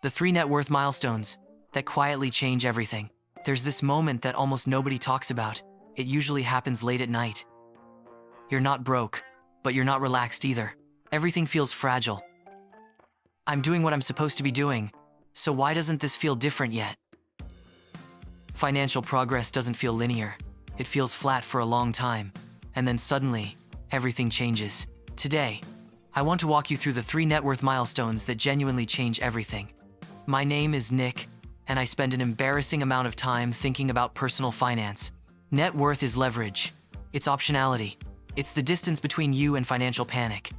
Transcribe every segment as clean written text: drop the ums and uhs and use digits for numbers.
The 3 net worth milestones that quietly change everything. There's this moment that almost nobody talks about. It usually happens late at night. You're not broke, but you're not relaxed either. Everything feels fragile. I'm doing what I'm supposed to be doing, so why doesn't this feel different yet? Financial progress doesn't feel linear. It feels flat for a long time, and then suddenly, everything changes. Today, I want to walk you through the 3 net worth milestones that genuinely change everything. My name is Nick, and I spend an embarrassing amount of time thinking about personal finance. Net worth is leverage. It's optionality. It's the distance between you and financial panic.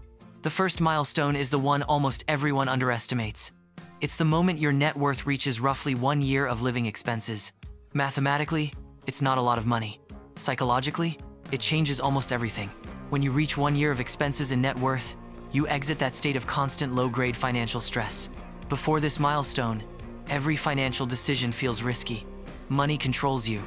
The first milestone is the one almost everyone underestimates. It's the moment your net worth reaches roughly 1 year of living expenses. Mathematically, it's not a lot of money. Psychologically, it changes almost everything. When you reach 1 year of expenses and net worth, you exit that state of constant low-grade financial stress. Before this milestone, every financial decision feels risky. Money controls you.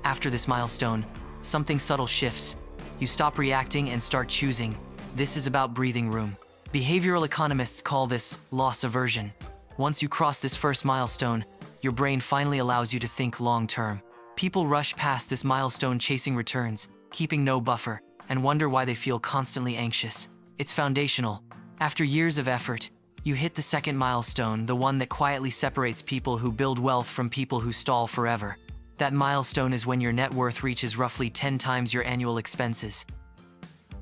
After this milestone, something subtle shifts. You stop reacting and start choosing. This is about breathing room. Behavioral economists call this loss aversion. Once you cross this first milestone, your brain finally allows you to think long-term. People rush past this milestone chasing returns, keeping no buffer, and wonder why they feel constantly anxious. It's foundational. After years of effort, you hit the second milestone, the one that quietly separates people who build wealth from people who stall forever. That milestone is when your net worth reaches roughly 10 times your annual expenses.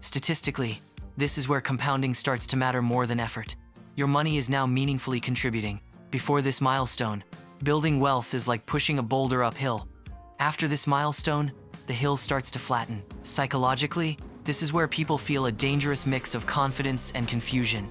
Statistically, this is where compounding starts to matter more than effort. Your money is now meaningfully contributing. Before this milestone, building wealth is like pushing a boulder uphill. After this milestone, the hill starts to flatten. Psychologically, this is where people feel a dangerous mix of confidence and confusion.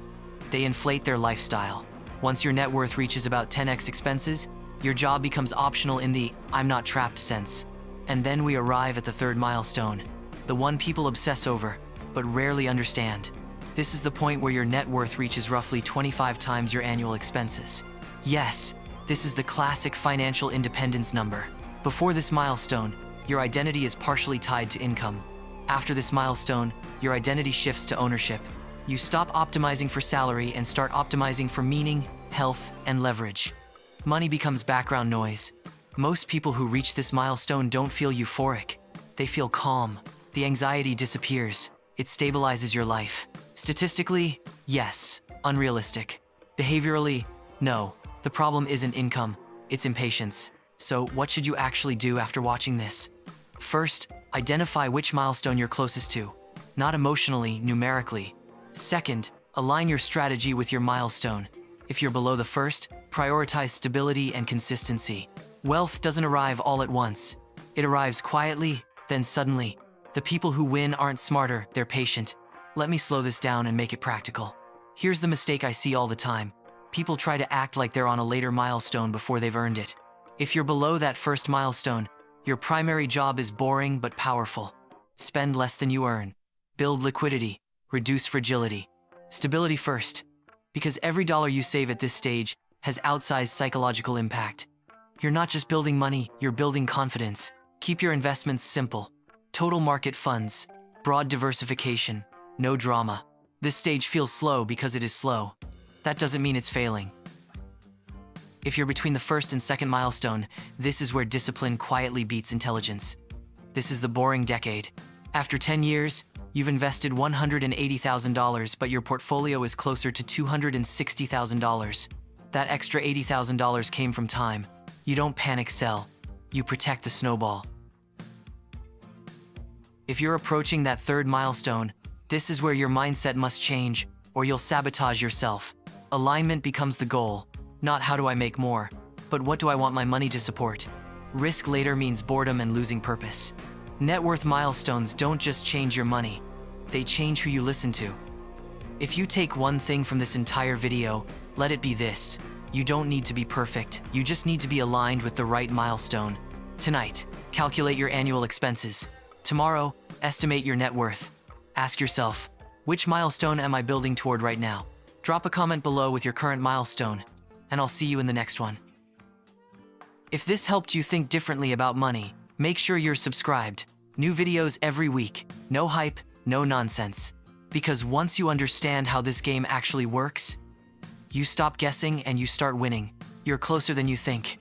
They inflate their lifestyle. Once your net worth reaches about 10x expenses, your job becomes optional in the "I'm not trapped" sense. And then we arrive at the third milestone, the one people obsess over, but rarely understand. This is the point where your net worth reaches roughly 25 times your annual expenses. Yes, this is the classic financial independence number. Before this milestone, your identity is partially tied to income. After this milestone, your identity shifts to ownership. You stop optimizing for salary and start optimizing for meaning, health, and leverage. Money becomes background noise. Most people who reach this milestone don't feel euphoric. They feel calm. The anxiety disappears. It stabilizes your life. Statistically, yes, unrealistic. Behaviorally, no. The problem isn't income, it's impatience. So what should you actually do after watching this? First, identify which milestone you're closest to, not emotionally, numerically. Second, align your strategy with your milestone. If you're below the first, prioritize stability and consistency. Wealth doesn't arrive all at once. It arrives quietly, then suddenly. The people who win aren't smarter, they're patient. Let me slow this down and make it practical. Here's the mistake I see all the time. People try to act like they're on a later milestone before they've earned it. If you're below that first milestone, your primary job is boring but powerful. Spend less than you earn. Build liquidity. Reduce fragility. Stability first. Because every dollar you save at this stage has outsized psychological impact. You're not just building money, you're building confidence. Keep your investments simple. Total market funds. Broad diversification. No drama. This stage feels slow because it is slow. That doesn't mean it's failing. If you're between the first and second milestone, this is where discipline quietly beats intelligence. This is the boring decade. After 10 years, you've invested $180,000, but your portfolio is closer to $260,000. That extra $80,000 came from time. You don't panic sell. You protect the snowball. If you're approaching that third milestone, this is where your mindset must change, or you'll sabotage yourself. Alignment becomes the goal. Not how do I make more, but what do I want my money to support? Risk later means boredom and losing purpose. Net worth milestones don't just change your money, they change who you listen to. If you take one thing from this entire video, let it be this. You don't need to be perfect, you just need to be aligned with the right milestone. Tonight, calculate your annual expenses. Tomorrow, estimate your net worth. Ask yourself, which milestone am I building toward right now? Drop a comment below with your current milestone, and I'll see you in the next one. If this helped you think differently about money, make sure you're subscribed. New videos every week. No hype, no nonsense. Because once you understand how this game actually works, you stop guessing and you start winning. You're closer than you think.